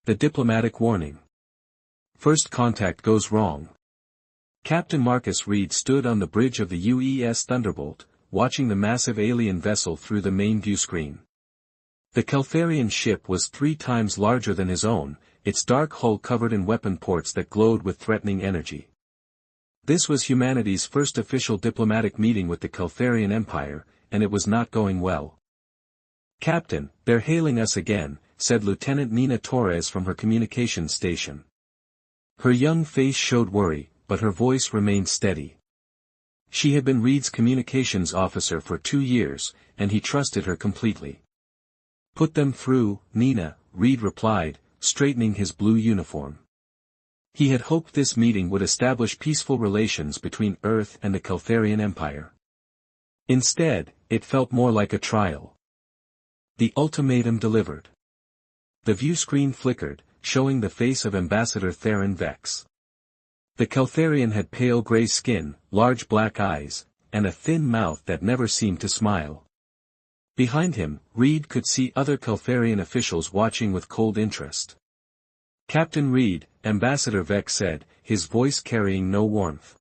The diplomatic warning. First contact goes wrong. Captain Marcus Reed stood on the bridge of the UES Thunderbolt, watching the massive alien vessel through the main view screen. The Caltharian ship was 3 times larger than his own, its dark hull covered in weapon ports that glowed with threatening energy. This was humanity's first official diplomatic meeting with the Caltharian Empire, and it was not going well. "Captain, they're hailing us again," said Lieutenant Nina Torres from her communications station. Her young face showed worry, but her voice remained steady. She had been Reed's communications officer for 2 years, and he trusted her completely. "Put them through, Nina," Reed replied, straightening his blue uniform. He had hoped this meeting would establish peaceful relations between Earth and the Caltharian Empire. Instead, it felt more like a trial. The ultimatum delivered. The view screen flickered, showing the face of Ambassador Theron Vex. The Caltharian had pale gray skin, large black eyes, and a thin mouth that never seemed to smile. Behind him, Reed could see other Caltharian officials watching with cold interest. "Captain Reed," Ambassador Vex said, his voice carrying no warmth.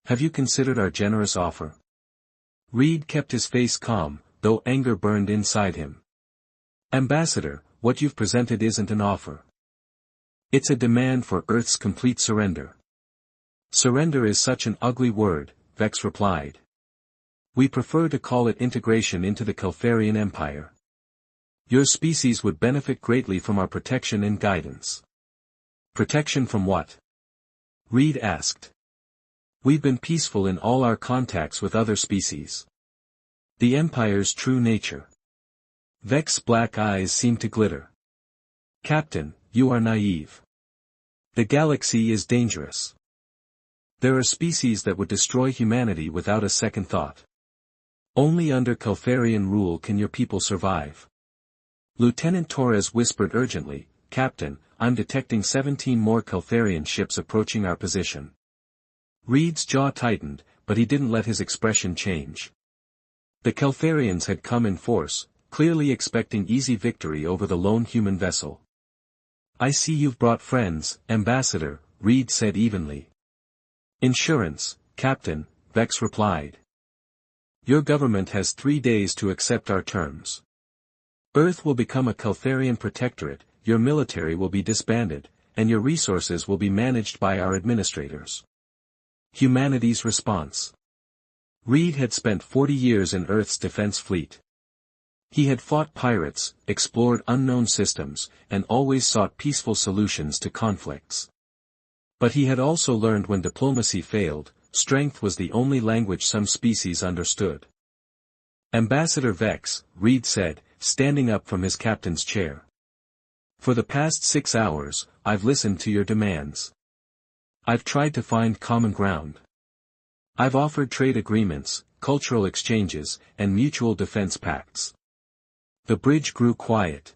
"Have you considered our generous offer?" Reed kept his face calm, though anger burned inside him. "Ambassador, what you've presented isn't an offer. It's a demand for Earth's complete surrender." "Surrender is such an ugly word," Vex replied. "We prefer to call it integration into the Caltharian Empire. Your species would benefit greatly from our protection and guidance." "Protection from what?" Reed asked. "We've been peaceful in all our contacts with other species. The Empire's true nature." Vex's black eyes seemed to glitter. "Captain, you are naive. The galaxy is dangerous. There are species that would destroy humanity without a second thought. Only under Caltharian rule can your people survive." Lieutenant Torres whispered urgently, "Captain, I'm detecting 17 more Caltharian ships approaching our position." Reed's jaw tightened, but he didn't let his expression change. The Caltharians had come in force, clearly expecting easy victory over the lone human vessel. "I see you've brought friends, Ambassador," Reed said evenly. "Insurance, Captain," Vex replied. "Your government has 3 days to accept our terms. Earth will become a Caltharian protectorate, your military will be disbanded, and your resources will be managed by our administrators." Humanity's response. Reed had spent 40 years in Earth's defense fleet. He had fought pirates, explored unknown systems, and always sought peaceful solutions to conflicts. But he had also learned when diplomacy failed, strength was the only language some species understood. "Ambassador Vex," Reed said, standing up from his captain's chair. "For the past 6 hours, I've listened to your demands. I've tried to find common ground. I've offered trade agreements, cultural exchanges, and mutual defense pacts." The bridge grew quiet.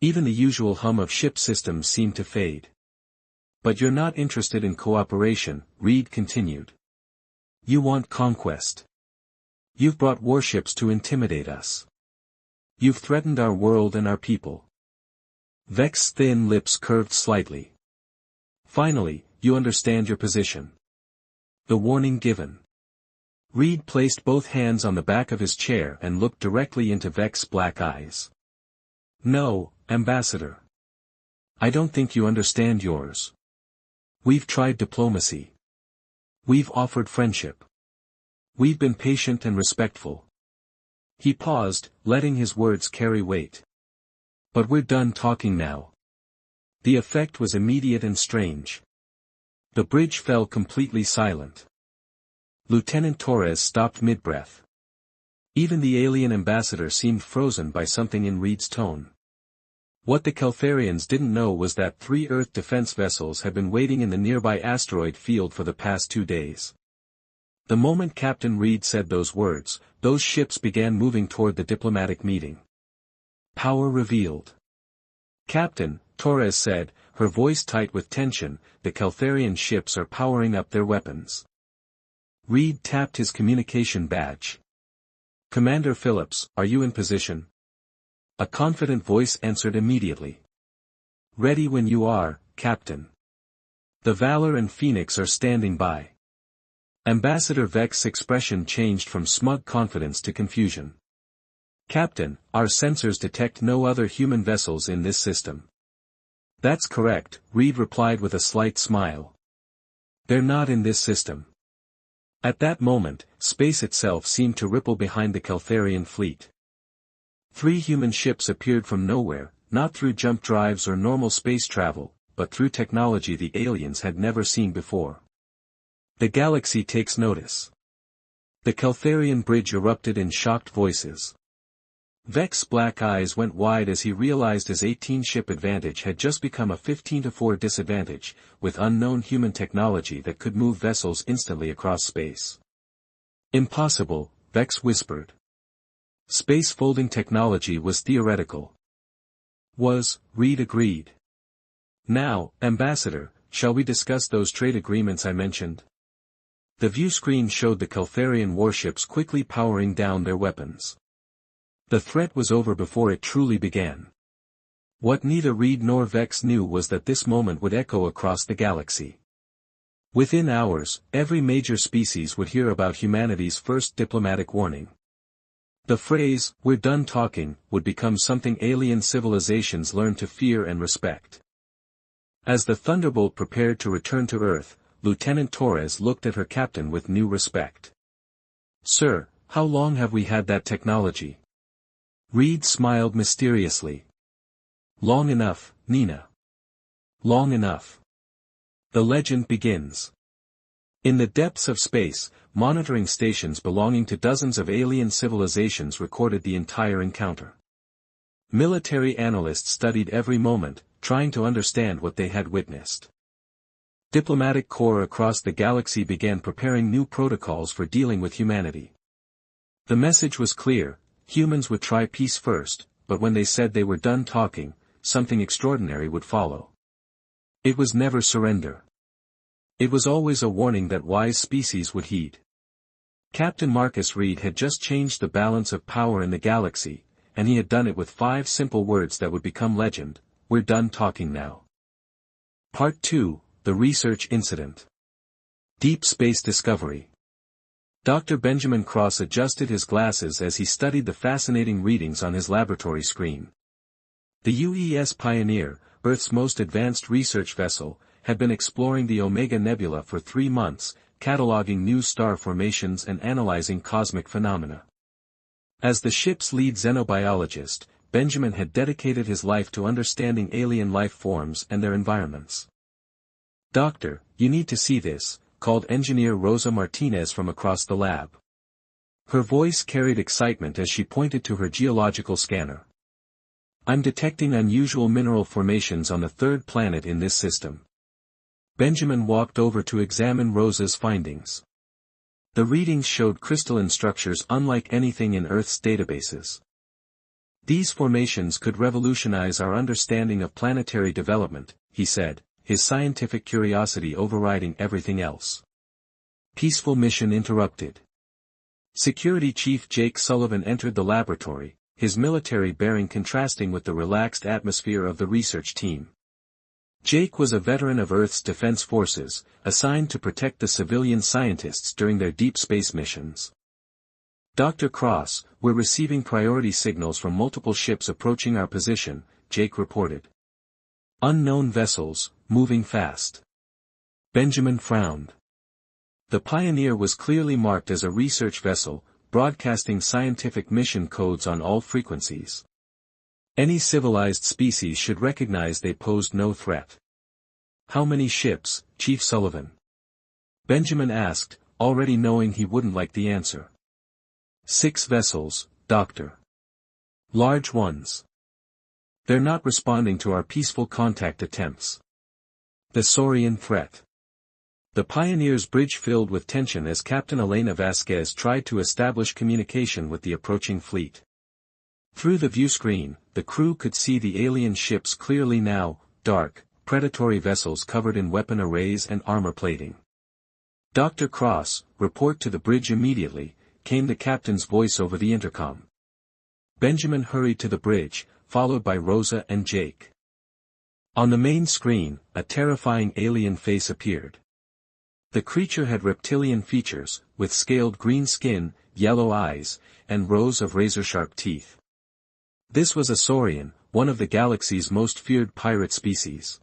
Even the usual hum of ship systems seemed to fade. "But you're not interested in cooperation," Reed continued. "You want conquest. You've brought warships to intimidate us. You've threatened our world and our people." Vex's thin lips curved slightly. "Finally, you understand your position. The warning given." Reed placed both hands on the back of his chair and looked directly into Vex's black eyes. "No, Ambassador. I don't think you understand yours. We've tried diplomacy. We've offered friendship. We've been patient and respectful." He paused, letting his words carry weight. "But we're done talking now." The effect was immediate and strange. The bridge fell completely silent. Lieutenant Torres stopped mid-breath. Even the alien ambassador seemed frozen by something in Reed's tone. What the Caltharians didn't know was that 3 Earth defense vessels had been waiting in the nearby asteroid field for the past 2 days. The moment Captain Reed said those words, those ships began moving toward the diplomatic meeting. Power revealed. "Captain," Torres said, her voice tight with tension, "the Caltharian ships are powering up their weapons." Reed tapped his communication badge. "Commander Phillips, are you in position?" A confident voice answered immediately. Ready when you are, Captain. The Valor and Phoenix are standing by. Ambassador Vex's expression changed from smug confidence to confusion. Captain, our sensors detect no other human vessels in this system. That's correct, Reed replied with a slight smile. They're not in this system. At that moment, space itself seemed to ripple behind the Caltharian fleet. 3 human ships appeared from nowhere, not through jump drives or normal space travel, but through technology the aliens had never seen before. The galaxy takes notice. The Caltharian bridge erupted in shocked voices. Vex's black eyes went wide as he realized his 18-ship advantage had just become a 15-4 disadvantage, with unknown human technology that could move vessels instantly across space. Impossible, Vex whispered. Space folding technology was theoretical. Reed agreed. Now, Ambassador, shall we discuss those trade agreements I mentioned? The view screen showed the Caltharian warships quickly powering down their weapons. The threat was over before it truly began. What neither Reed nor Vex knew was that this moment would echo across the galaxy. Within hours, every major species would hear about humanity's first diplomatic warning. The phrase, "we're done talking," would become something alien civilizations learned to fear and respect. As the Thunderbolt prepared to return to Earth, Lieutenant Torres looked at her captain with new respect. Sir, how long have we had that technology? Reed smiled mysteriously. Long enough, Nina. Long enough. The legend begins. In the depths of space, monitoring stations belonging to dozens of alien civilizations recorded the entire encounter. Military analysts studied every moment, trying to understand what they had witnessed. Diplomatic corps across the galaxy began preparing new protocols for dealing with humanity. The message was clear: humans would try peace first, but when they said they were done talking, something extraordinary would follow. It was never surrender. It was always a warning that wise species would heed. Captain Marcus Reed had just changed the balance of power in the galaxy, and he had done it with 5 simple words that would become legend: we're done talking now. Part 2, The Research Incident. Deep Space Discovery. Dr. Benjamin Cross adjusted his glasses as he studied the fascinating readings on his laboratory screen. The UES Pioneer, Earth's most advanced research vessel, had been exploring the Omega Nebula for 3 months, cataloging new star formations and analyzing cosmic phenomena. As the ship's lead xenobiologist, Benjamin had dedicated his life to understanding alien life forms and their environments. Doctor, you need to see this, called engineer Rosa Martinez from across the lab. Her voice carried excitement as she pointed to her geological scanner. I'm detecting unusual mineral formations on the 3rd planet in this system. Benjamin walked over to examine Rosa's findings. The readings showed crystalline structures unlike anything in Earth's databases. These formations could revolutionize our understanding of planetary development, he said, his scientific curiosity overriding everything else. Peaceful mission interrupted. Security Chief Jake Sullivan entered the laboratory, his military bearing contrasting with the relaxed atmosphere of the research team. Jake was a veteran of Earth's Defense Forces, assigned to protect the civilian scientists during their deep space missions. Dr. Cross, we're receiving priority signals from multiple ships approaching our position, Jake reported. Unknown vessels, moving fast. Benjamin frowned. The Pioneer was clearly marked as a research vessel, broadcasting scientific mission codes on all frequencies. Any civilized species should recognize they posed no threat. How many ships, Chief Sullivan? Benjamin asked, already knowing he wouldn't like the answer. 6 vessels, Doctor. Large ones. They're not responding to our peaceful contact attempts. The Saurian threat. The Pioneer's bridge filled with tension as Captain Elena Vasquez tried to establish communication with the approaching fleet. Through the view screen, the crew could see the alien ships clearly now, dark, predatory vessels covered in weapon arrays and armor plating. Dr. Cross, report to the bridge immediately, came the captain's voice over the intercom. Benjamin hurried to the bridge, followed by Rosa and Jake. On the main screen, a terrifying alien face appeared. The creature had reptilian features, with scaled green skin, yellow eyes, and rows of razor-sharp teeth. This was a saurian, one of the galaxy's most feared pirate species.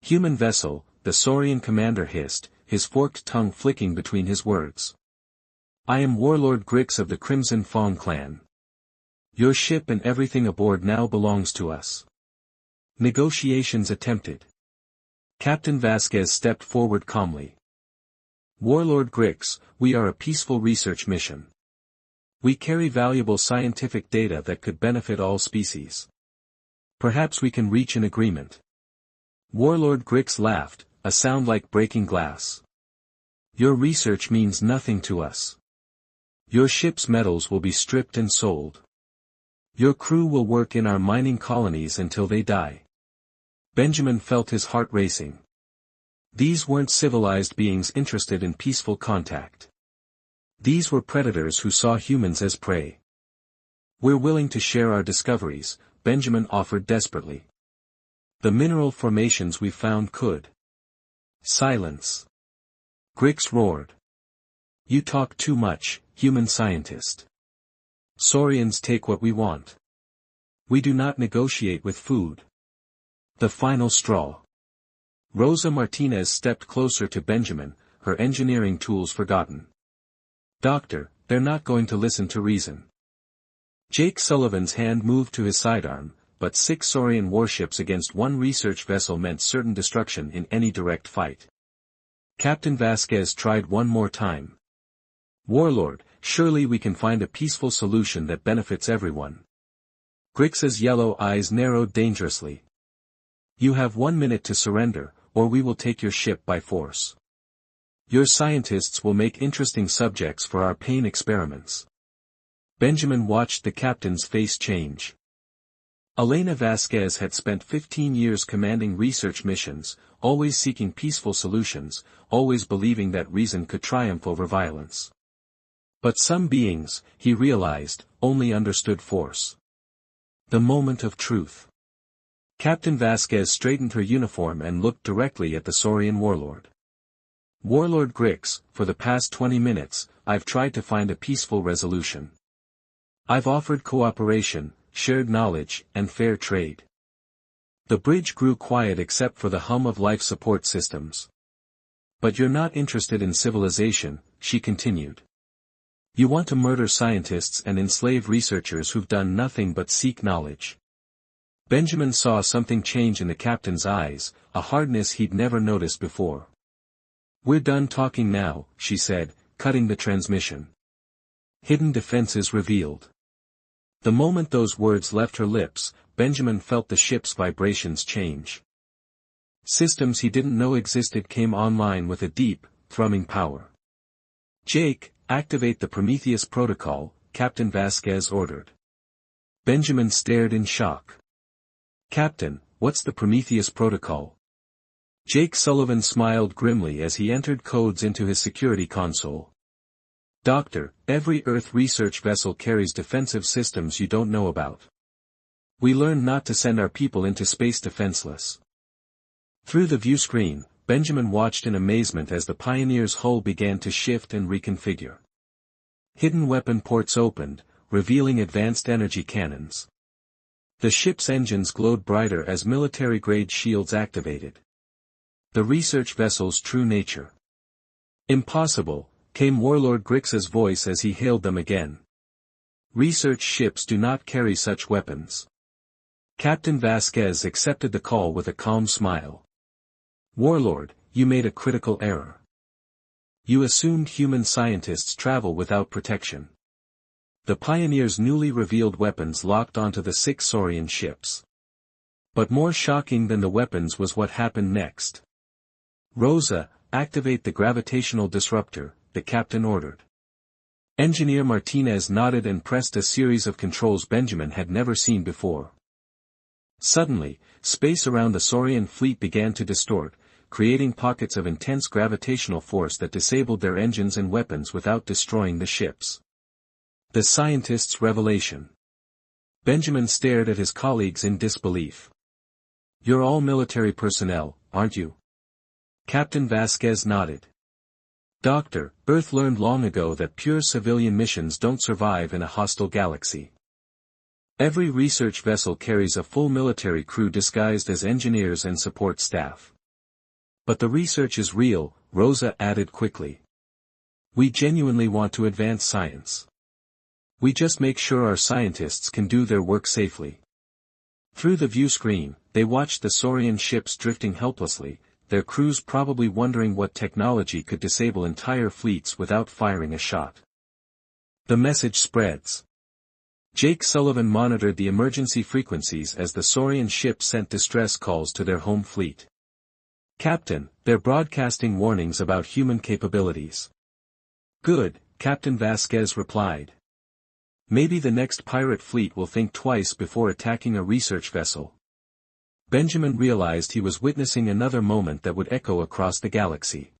"Human vessel," the saurian commander hissed, his forked tongue flicking between his words. "I am Warlord Grix of the Crimson Fawn clan. Your ship and everything aboard now belongs to us." Negotiations attempted. Captain Vasquez stepped forward calmly. "Warlord Grix, we are a peaceful research mission. We carry valuable scientific data that could benefit all species. Perhaps we can reach an agreement." Warlord Grix laughed, a sound like breaking glass. "Your research means nothing to us. Your ship's metals will be stripped and sold. Your crew will work in our mining colonies until they die." Benjamin felt his heart racing. These weren't civilized beings interested in peaceful contact. These were predators who saw humans as prey. "We're willing to share our discoveries," Benjamin offered desperately. "The mineral formations we found could." "Silence!" Grix roared. "You talk too much, human scientist. Saurians take what we want. We do not negotiate with food." The final straw. Rosa Martinez stepped closer to Benjamin, her engineering tools forgotten. "Doctor, they're not going to listen to reason." Jake Sullivan's hand moved to his sidearm, but 6 saurian warships against 1 research vessel meant certain destruction in any direct fight. Captain Vasquez tried one more time. "Warlord, surely we can find a peaceful solution that benefits everyone." Grix's yellow eyes narrowed dangerously. "You have 1 minute to surrender, or we will take your ship by force. Your scientists will make interesting subjects for our pain experiments." Benjamin watched the captain's face change. Elena Vasquez had spent 15 years commanding research missions, always seeking peaceful solutions, always believing that reason could triumph over violence. But some beings, he realized, only understood force. The moment of truth. Captain Vasquez straightened her uniform and looked directly at the saurian warlord. "Warlord Grix, for the past 20 minutes, I've tried to find a peaceful resolution. I've offered cooperation, shared knowledge, and fair trade." The bridge grew quiet except for the hum of life support systems. "But you're not interested in civilization," she continued. "You want to murder scientists and enslave researchers who've done nothing but seek knowledge." Benjamin saw something change in the captain's eyes, a hardness he'd never noticed before. "We're done talking now," she said, cutting the transmission. Hidden defenses revealed. The moment those words left her lips, Benjamin felt the ship's vibrations change. Systems he didn't know existed came online with a deep, thrumming power. "Jake, activate the Prometheus protocol," Captain Vasquez ordered. Benjamin stared in shock. "Captain, what's the Prometheus protocol?" Jake Sullivan smiled grimly as he entered codes into his security console. "Doctor, every Earth research vessel carries defensive systems you don't know about. We learned not to send our people into space defenseless." Through the view screen, Benjamin watched in amazement as the Pioneer's hull began to shift and reconfigure. Hidden weapon ports opened, revealing advanced energy cannons. The ship's engines glowed brighter as military-grade shields activated. The research vessel's true nature. "Impossible," came Warlord Grix's voice as he hailed them again. "Research ships do not carry such weapons." Captain Vasquez accepted the call with a calm smile. "Warlord, you made a critical error. You assumed human scientists travel without protection." The Pioneer's newly revealed weapons locked onto the 6 saurian ships. But more shocking than the weapons was what happened next. "Rosa, activate the gravitational disruptor," the captain ordered. Engineer Martinez nodded and pressed a series of controls Benjamin had never seen before. Suddenly, space around the saurian fleet began to distort, creating pockets of intense gravitational force that disabled their engines and weapons without destroying the ships. The scientist's revelation. Benjamin stared at his colleagues in disbelief. You're all military personnel, aren't you? Captain Vasquez nodded. Doctor, Earth learned long ago that pure civilian missions don't survive in a hostile galaxy. Every research vessel carries a full military crew disguised as engineers and support staff. But the research is real, Rosa added quickly. We genuinely want to advance science. We just make sure our scientists can do their work safely. Through the view screen, they watched the Saurian ships drifting helplessly, their crews probably wondering what technology could disable entire fleets without firing a shot. The message spreads. Jake Sullivan monitored the emergency frequencies as the Saurian ship sent distress calls to their home fleet. Captain, they're broadcasting warnings about human capabilities. Good, Captain Vasquez replied. Maybe the next pirate fleet will think twice before attacking a research vessel. Benjamin realized he was witnessing another moment that would echo across the galaxy.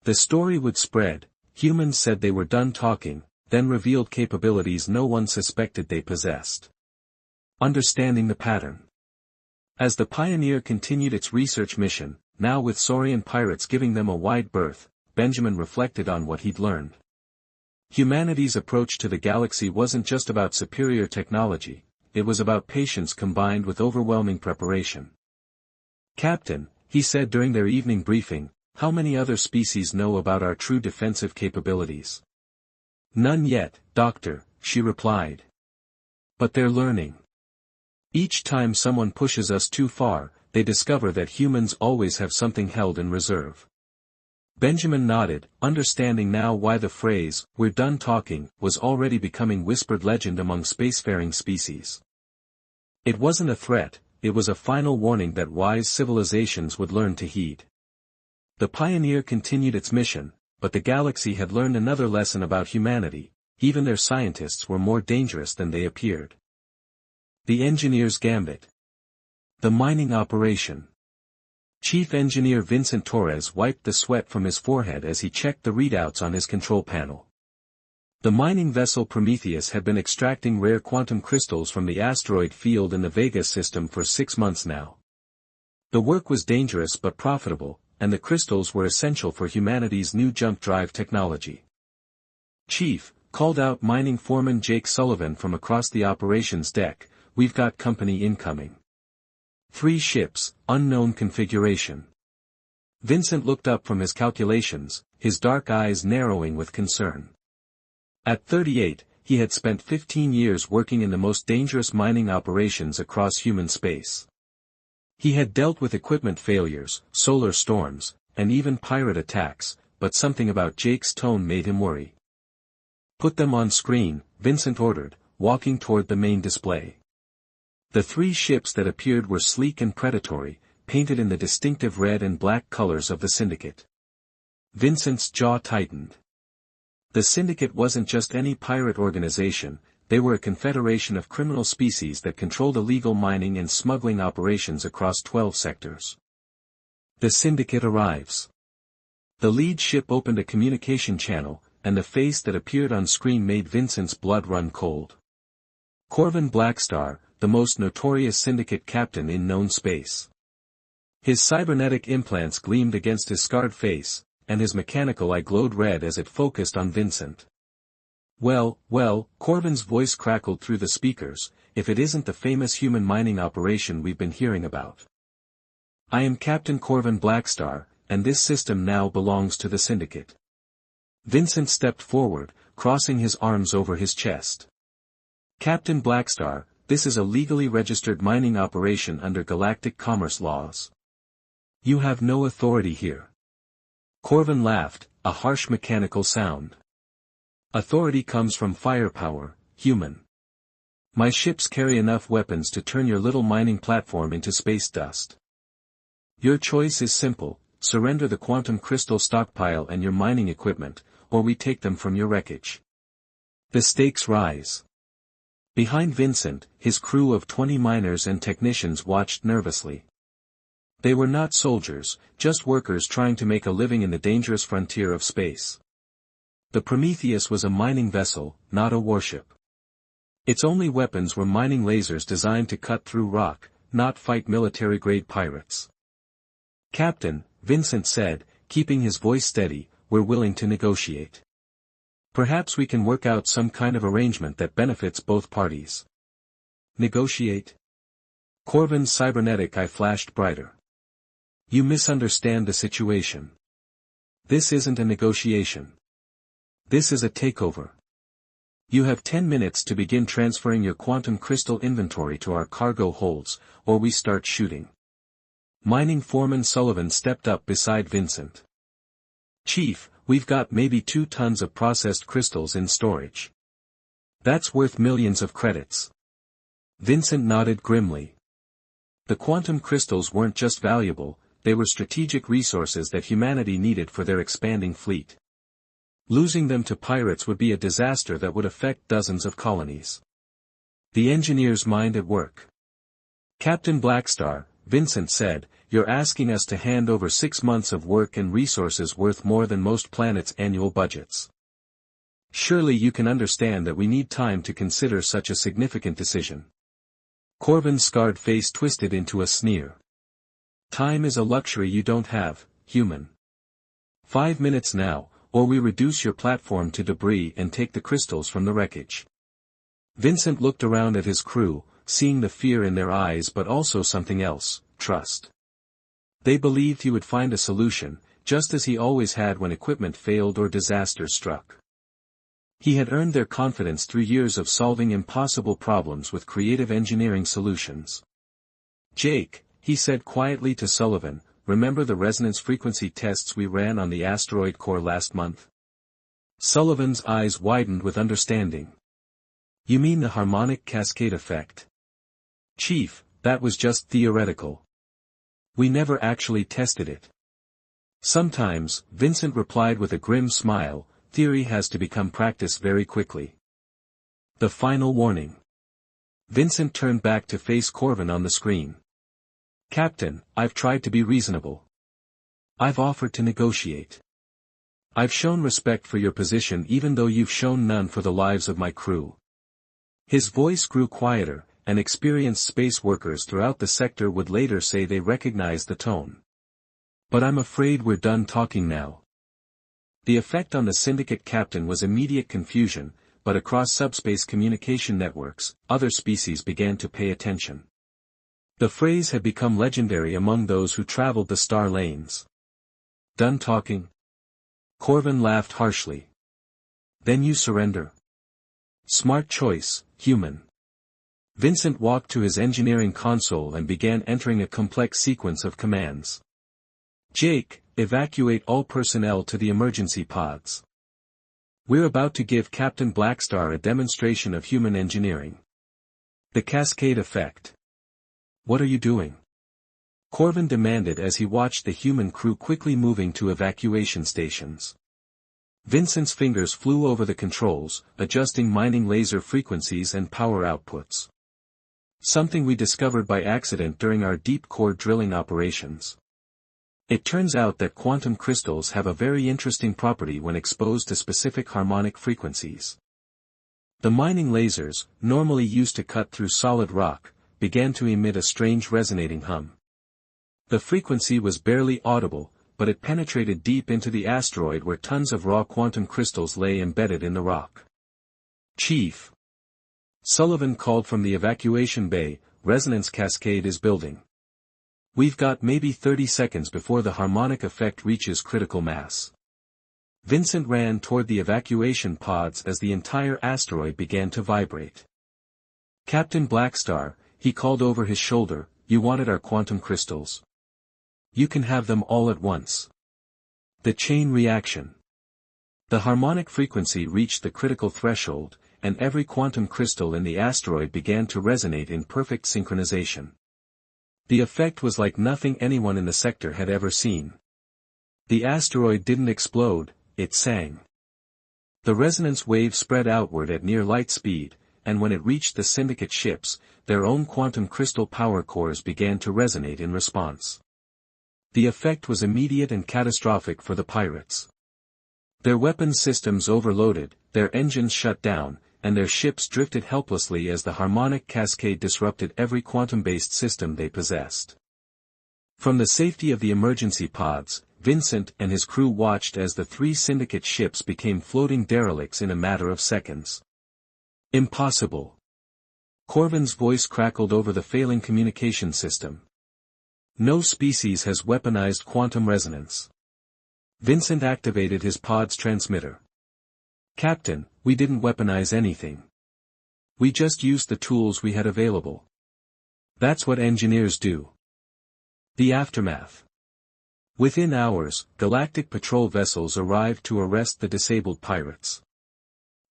The story would spread, humans said they were done talking, then revealed capabilities no one suspected they possessed. Understanding the pattern. As the Pioneer continued its research mission, now with Saurian pirates giving them a wide berth, Benjamin reflected on what he'd learned. Humanity's approach to the galaxy wasn't just about superior technology, it was about patience combined with overwhelming preparation. Captain, he said during their evening briefing, how many other species know about our true defensive capabilities? None yet, Doctor, she replied. But they're learning. Each time someone pushes us too far, they discover that humans always have something held in reserve. Benjamin nodded, understanding now why the phrase, "we're done talking," was already becoming whispered legend among spacefaring species. It wasn't a threat, it was a final warning that wise civilizations would learn to heed. The Pioneer continued its mission, but the galaxy had learned another lesson about humanity, even their scientists were more dangerous than they appeared. The Engineer's Gambit. The mining operation. Chief Engineer Vincent Torres wiped the sweat from his forehead as he checked the readouts on his control panel. The mining vessel Prometheus had been extracting rare quantum crystals from the asteroid field in the Vega system for 6 months now. The work was dangerous but profitable, and the crystals were essential for humanity's new jump drive technology. Chief, called out mining foreman Jake Sullivan from across the operations deck, we've got company incoming. 3 ships, unknown configuration. Vincent looked up from his calculations, his dark eyes narrowing with concern. At 38, he had spent 15 years working in the most dangerous mining operations across human space. He had dealt with equipment failures, solar storms, and even pirate attacks, but something about Jake's tone made him worry. Put them on screen, Vincent ordered, walking toward the main display. The 3 ships that appeared were sleek and predatory, painted in the distinctive red and black colors of the Syndicate. Vincent's jaw tightened. The Syndicate wasn't just any pirate organization, they were a confederation of criminal species that controlled illegal mining and smuggling operations across 12 sectors. The Syndicate arrives. The lead ship opened a communication channel, and the face that appeared on screen made Vincent's blood run cold. Corvin Blackstar, the most notorious Syndicate captain in known space. His cybernetic implants gleamed against his scarred face, and his mechanical eye glowed red as it focused on Vincent. Well, Corvin's voice crackled through the speakers, if it isn't the famous human mining operation we've been hearing about. I am Captain Corvin Blackstar, and this system now belongs to the Syndicate. Vincent stepped forward, crossing his arms over his chest. Captain Blackstar, this is a legally registered mining operation under galactic commerce laws. You have no authority here. Corvin laughed, a harsh mechanical sound. Authority comes from firepower, human. My ships carry enough weapons to turn your little mining platform into space dust. Your choice is simple, surrender the quantum crystal stockpile and your mining equipment, or we take them from your wreckage. The stakes rise. Behind Vincent, his crew of 20 miners and technicians watched nervously. They were not soldiers, just workers trying to make a living in the dangerous frontier of space. The Prometheus was a mining vessel, not a warship. Its only weapons were mining lasers designed to cut through rock, not fight military-grade pirates. "Captain," Vincent said, keeping his voice steady, "we're willing to negotiate. Perhaps we can work out some kind of arrangement that benefits both parties." "Negotiate?" Corvin's cybernetic eye flashed brighter. "You misunderstand the situation. This isn't a negotiation. This is a takeover. You have 10 minutes to begin transferring your quantum crystal inventory to our cargo holds, or we start shooting." Mining Foreman Sullivan stepped up beside Vincent. "Chief, we've got maybe 2 tons of processed crystals in storage. That's worth millions of credits." Vincent nodded grimly. The quantum crystals weren't just valuable, they were strategic resources that humanity needed for their expanding fleet. Losing them to pirates would be a disaster that would affect dozens of colonies. The engineer's mind at work. "Captain Blackstar," Vincent said, "you're asking us to hand over 6 months of work and resources worth more than most planets' annual budgets. Surely you can understand that we need time to consider such a significant decision." Corvin's scarred face twisted into a sneer. "Time is a luxury you don't have, human. 5 minutes now, or we reduce your platform to debris and take the crystals from the wreckage." Vincent looked around at his crew, seeing the fear in their eyes but also something else, trust. They believed he would find a solution, just as he always had when equipment failed or disaster struck. He had earned their confidence through years of solving impossible problems with creative engineering solutions. "Jake," he said quietly to Sullivan, "remember the resonance frequency tests we ran on the asteroid core last month?" Sullivan's eyes widened with understanding. "You mean the harmonic cascade effect?" "Chief, that was just theoretical. We never actually tested it." "Sometimes," Vincent replied with a grim smile, "theory has to become practice very quickly." The final warning. Vincent turned back to face Corvin on the screen. "Captain, I've tried to be reasonable. I've offered to negotiate. I've shown respect for your position even though you've shown none for the lives of my crew." His voice grew quieter, and experienced space workers throughout the sector would later say they recognized the tone. "But I'm afraid we're done talking now." The effect on the syndicate captain was immediate confusion, but across subspace communication networks, other species began to pay attention. The phrase had become legendary among those who traveled the star lanes. "Done talking?" Corvin laughed harshly. "Then you surrender. Smart choice, human." Vincent walked to his engineering console and began entering a complex sequence of commands. "Jake, evacuate all personnel to the emergency pods. We're about to give Captain Blackstar a demonstration of human engineering. The cascade effect." "What are you doing?" Corvin demanded as he watched the human crew quickly moving to evacuation stations. Vincent's fingers flew over the controls, adjusting mining laser frequencies and power outputs. "Something we discovered by accident during our deep core drilling operations. It turns out that quantum crystals have a very interesting property when exposed to specific harmonic frequencies." The mining lasers, normally used to cut through solid rock, began to emit a strange resonating hum. The frequency was barely audible, but it penetrated deep into the asteroid where tons of raw quantum crystals lay embedded in the rock. "Chief," Sullivan called from the evacuation bay, "resonance cascade is building. We've got maybe 30 seconds before the harmonic effect reaches critical mass." Vincent ran toward the evacuation pods as the entire asteroid began to vibrate. "Captain Blackstar," he called over his shoulder, "you wanted our quantum crystals. You can have them all at once." The chain reaction. The harmonic frequency reached the critical threshold, and every quantum crystal in the asteroid began to resonate in perfect synchronization. The effect was like nothing anyone in the sector had ever seen. The asteroid didn't explode, it sang. The resonance wave spread outward at near light speed, and when it reached the syndicate ships, their own quantum crystal power cores began to resonate in response. The effect was immediate and catastrophic for the pirates. Their weapons systems overloaded, their engines shut down, and their ships drifted helplessly as the harmonic cascade disrupted every quantum-based system they possessed. From the safety of the emergency pods, Vincent and his crew watched as the 3 syndicate ships became floating derelicts in a matter of seconds. Impossible. Corvin's voice crackled over the failing communication system. No species has weaponized quantum resonance. Vincent activated his pod's transmitter. Captain, we didn't weaponize anything. We just used the tools we had available. That's what engineers do. The aftermath. Within hours, galactic patrol vessels arrived to arrest the disabled pirates.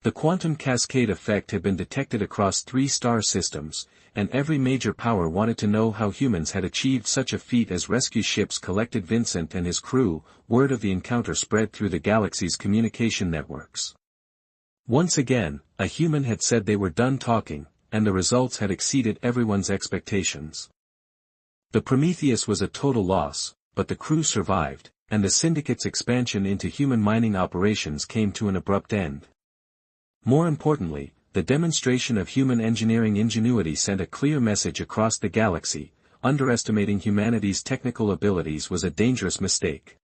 The quantum cascade effect had been detected across 3 star systems, and every major power wanted to know how humans had achieved such a feat. As rescue ships collected Vincent and his crew, word of the encounter spread through the galaxy's communication networks. Once again, a human had said they were done talking, and the results had exceeded everyone's expectations. The Prometheus was a total loss, but the crew survived, and the Syndicate's expansion into human mining operations came to an abrupt end. More importantly, the demonstration of human engineering ingenuity sent a clear message across the galaxy: underestimating humanity's technical abilities was a dangerous mistake.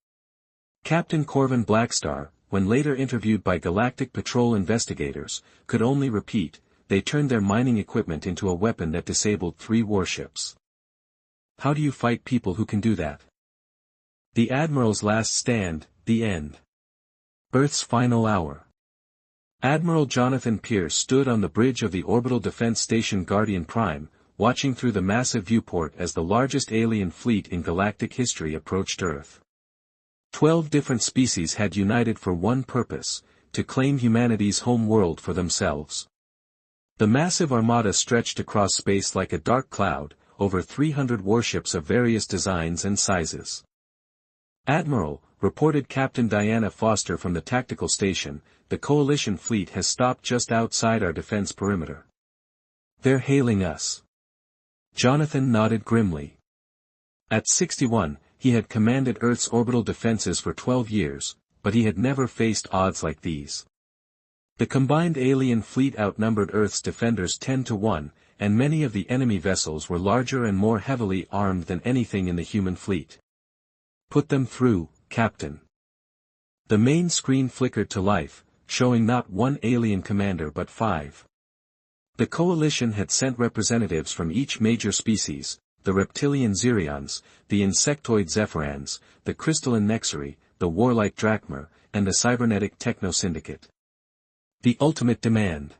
Captain Corvin Blackstar, when later interviewed by Galactic Patrol investigators, could only repeat, they turned their mining equipment into a weapon that disabled 3 warships. How do you fight people who can do that? The Admiral's last stand, the end. Earth's final hour. Admiral Jonathan Pierce stood on the bridge of the Orbital Defense Station Guardian Prime, watching through the massive viewport as the largest alien fleet in galactic history approached Earth. 12 different species had united for one purpose: to claim humanity's home world for themselves. The massive armada stretched across space like a dark cloud, over 300 warships of various designs and sizes. Admiral, reported Captain Diana Foster from the tactical station, the Coalition fleet has stopped just outside our defense perimeter. They're hailing us. Jonathan nodded grimly. At 61, he had commanded Earth's orbital defenses for 12 years, but he had never faced odds like these. The combined alien fleet outnumbered Earth's defenders 10-1, and many of the enemy vessels were larger and more heavily armed than anything in the human fleet. Put them through, Captain. The main screen flickered to life, showing not one alien commander but 5. The Coalition had sent representatives from each major species: the reptilian Xerions, the insectoid Zephyrans, the crystalline Nexari, the warlike Drachmer, and the cybernetic Techno-Syndicate. The ultimate demand.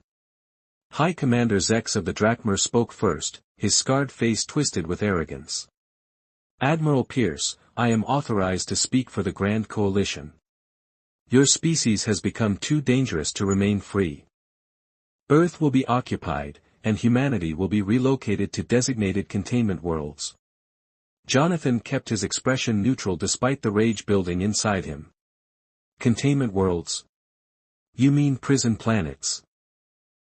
High Commander Zex of the Drachmer spoke first, his scarred face twisted with arrogance. Admiral Pierce, I am authorized to speak for the Grand Coalition. Your species has become too dangerous to remain free. Earth will be occupied, and humanity will be relocated to designated containment worlds. Jonathan kept his expression neutral despite the rage building inside him. Containment worlds? You mean prison planets?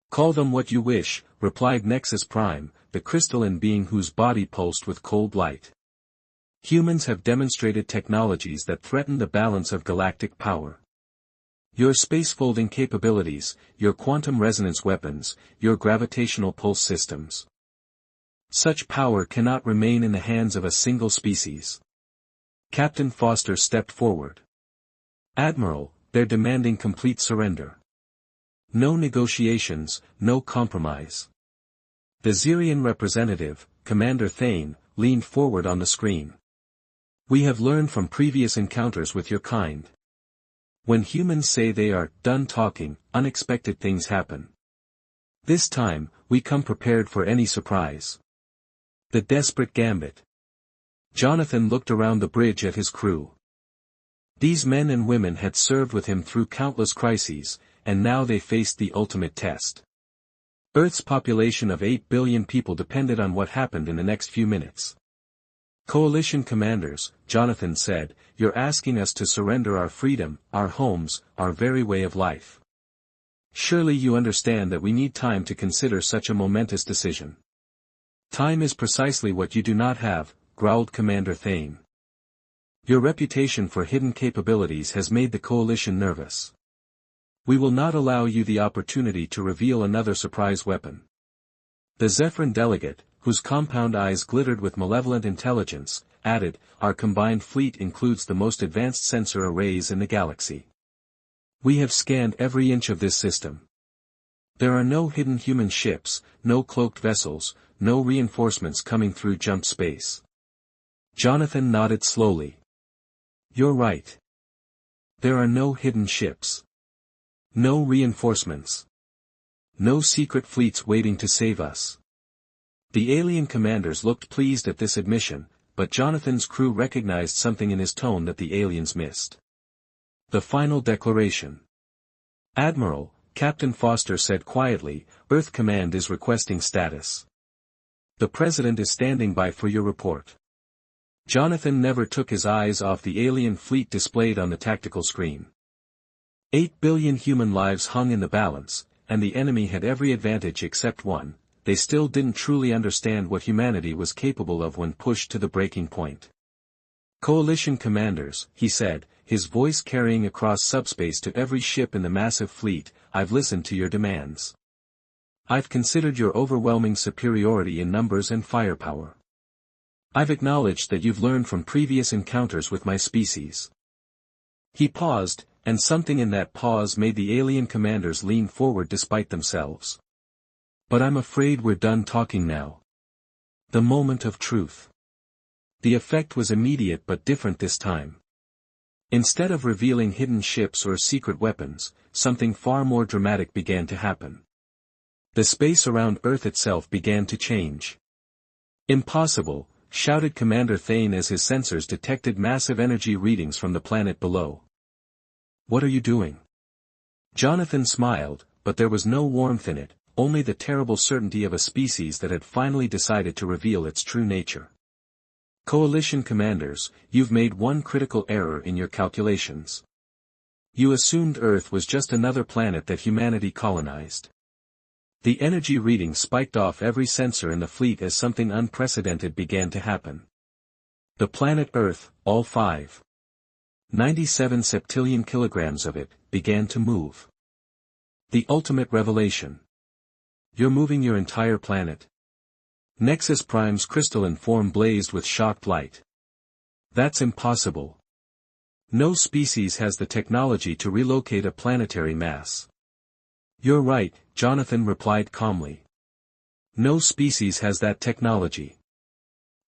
Call them what you wish, replied Nexus Prime, the crystalline being whose body pulsed with cold light. Humans have demonstrated technologies that threaten the balance of galactic power. Your space-folding capabilities, your quantum resonance weapons, your gravitational pulse systems. Such power cannot remain in the hands of a single species. Captain Foster stepped forward. Admiral, they're demanding complete surrender. No negotiations, no compromise. The Xerian representative, Commander Thane, leaned forward on the screen. We have learned from previous encounters with your kind. When humans say they are done talking, unexpected things happen. This time, we come prepared for any surprise. The desperate gambit. Jonathan looked around the bridge at his crew. These men and women had served with him through countless crises, and now they faced the ultimate test. Earth's population of 8 billion people depended on what happened in the next few minutes. Coalition commanders, Jonathan said, you're asking us to surrender our freedom, our homes, our very way of life. Surely you understand that we need time to consider such a momentous decision. Time is precisely what you do not have, growled Commander Thane. Your reputation for hidden capabilities has made the Coalition nervous. We will not allow you the opportunity to reveal another surprise weapon. The Zephyrin delegate, whose compound eyes glittered with malevolent intelligence, added, our combined fleet includes the most advanced sensor arrays in the galaxy. We have scanned every inch of this system. There are no hidden human ships, no cloaked vessels, no reinforcements coming through jump space. Jonathan nodded slowly. You're right. There are no hidden ships. No reinforcements. No secret fleets waiting to save us. The alien commanders looked pleased at this admission, but Jonathan's crew recognized something in his tone that the aliens missed. The final declaration. Admiral, Captain Foster said quietly, Earth Command is requesting status. The President is standing by for your report. Jonathan never took his eyes off the alien fleet displayed on the tactical screen. 8 billion human lives hung in the balance, and the enemy had every advantage except one. They still didn't truly understand what humanity was capable of when pushed to the breaking point. Coalition commanders, he said, his voice carrying across subspace to every ship in the massive fleet, I've listened to your demands. I've considered your overwhelming superiority in numbers and firepower. I've acknowledged that you've learned from previous encounters with my species. He paused, and something in that pause made the alien commanders lean forward despite themselves. But I'm afraid we're done talking now. The moment of truth. The effect was immediate but different this time. Instead of revealing hidden ships or secret weapons, something far more dramatic began to happen. The space around Earth itself began to change. Impossible, shouted Commander Thane as his sensors detected massive energy readings from the planet below. What are you doing? Jonathan smiled, but there was no warmth in it, only the terrible certainty of a species that had finally decided to reveal its true nature. Coalition commanders, you've made one critical error in your calculations. You assumed Earth was just another planet that humanity colonized. The energy readings spiked off every sensor in the fleet as something unprecedented began to happen. The planet Earth, all 97 septillion kilograms of it, began to move. The ultimate revelation. You're moving your entire planet. Nexus Prime's crystalline form blazed with shocked light. That's impossible. No species has the technology to relocate a planetary mass. You're right, Jonathan replied calmly. No species has that technology.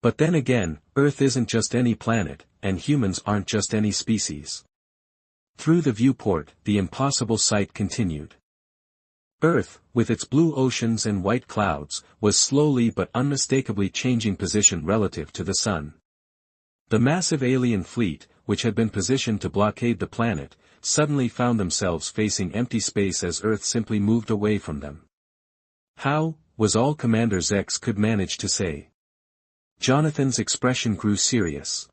But then again, Earth isn't just any planet, and humans aren't just any species. Through the viewport, the impossible sight continued. Earth, with its blue oceans and white clouds, was slowly but unmistakably changing position relative to the Sun. The massive alien fleet, which had been positioned to blockade the planet, suddenly found themselves facing empty space as Earth simply moved away from them. How, was all Commander Zex could manage to say. Jonathan's expression grew serious.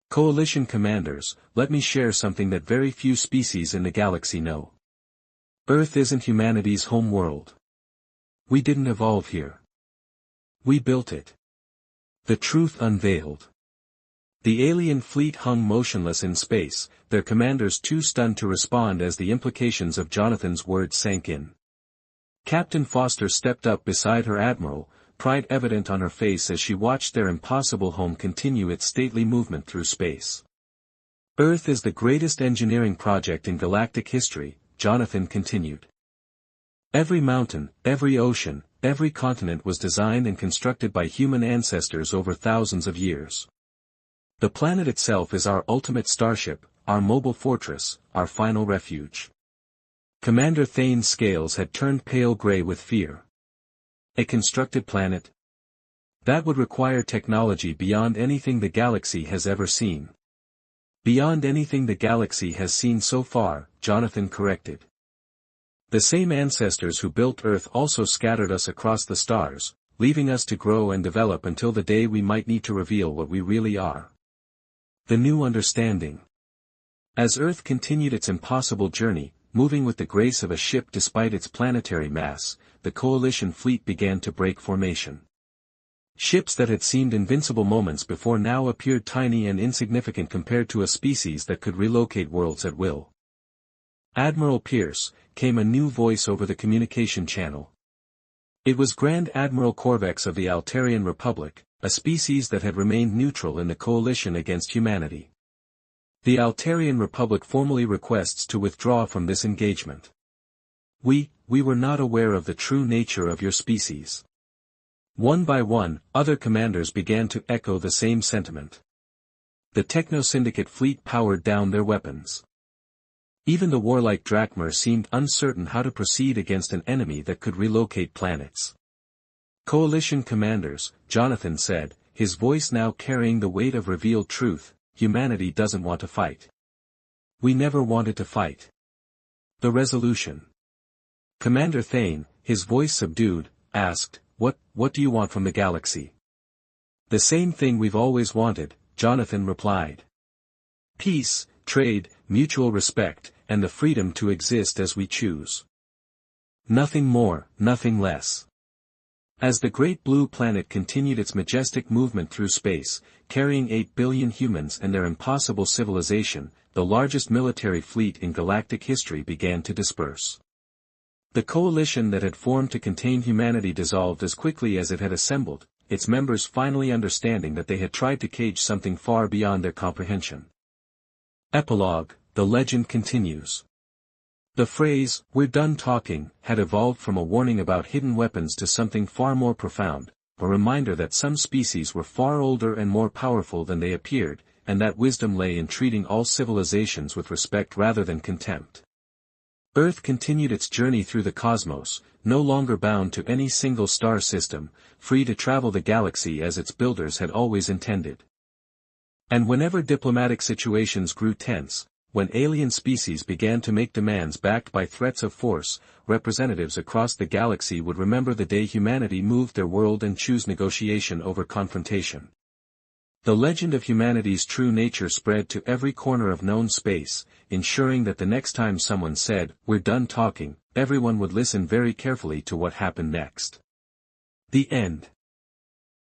Coalition commanders, let me share something that very few species in the galaxy know. Earth isn't humanity's home world. We didn't evolve here. We built it. The truth unveiled. The alien fleet hung motionless in space, their commanders too stunned to respond as the implications of Jonathan's words sank in. Captain Foster stepped up beside her admiral, pride evident on her face as she watched their impossible home continue its stately movement through space. Earth is the greatest engineering project in galactic history, Jonathan continued. Every mountain, every ocean, every continent was designed and constructed by human ancestors over thousands of years. The planet itself is our ultimate starship, our mobile fortress, our final refuge. Commander Thane's scales had turned pale gray with fear. A constructed planet? That would require technology beyond anything the galaxy has ever seen. Beyond anything the galaxy has seen so far, Jonathan corrected. The same ancestors who built Earth also scattered us across the stars, leaving us to grow and develop until the day we might need to reveal what we really are. The new understanding. As Earth continued its impossible journey, moving with the grace of a ship despite its planetary mass, the coalition fleet began to break formation. Ships that had seemed invincible moments before now appeared tiny and insignificant compared to a species that could relocate worlds at will. Admiral Pierce, came a new voice over the communication channel. It was Grand Admiral Corvex of the Altarian Republic, a species that had remained neutral in the coalition against humanity. The Altarian Republic formally requests to withdraw from this engagement. We were not aware of the true nature of your species. One by one, other commanders began to echo the same sentiment. The Techno-Syndicate fleet powered down their weapons. Even the warlike Drakmar seemed uncertain how to proceed against an enemy that could relocate planets. Coalition commanders, Jonathan said, his voice now carrying the weight of revealed truth, humanity doesn't want to fight. We never wanted to fight. The resolution. Commander Thane, his voice subdued, asked, What do you want from the galaxy? The same thing we've always wanted, Jonathan replied. Peace, trade, mutual respect, and the freedom to exist as we choose. Nothing more, nothing less. As the great blue planet continued its majestic movement through space, carrying 8 billion humans and their impossible civilization, the largest military fleet in galactic history began to disperse. The coalition that had formed to contain humanity dissolved as quickly as it had assembled, its members finally understanding that they had tried to cage something far beyond their comprehension. Epilogue, the legend continues. The phrase, "we're done talking," had evolved from a warning about hidden weapons to something far more profound, a reminder that some species were far older and more powerful than they appeared, and that wisdom lay in treating all civilizations with respect rather than contempt. Earth continued its journey through the cosmos, no longer bound to any single star system, free to travel the galaxy as its builders had always intended. And whenever diplomatic situations grew tense, when alien species began to make demands backed by threats of force, representatives across the galaxy would remember the day humanity moved their world and choose negotiation over confrontation. The legend of humanity's true nature spread to every corner of known space, ensuring that the next time someone said, "We're done talking," everyone would listen very carefully to what happened next. The end.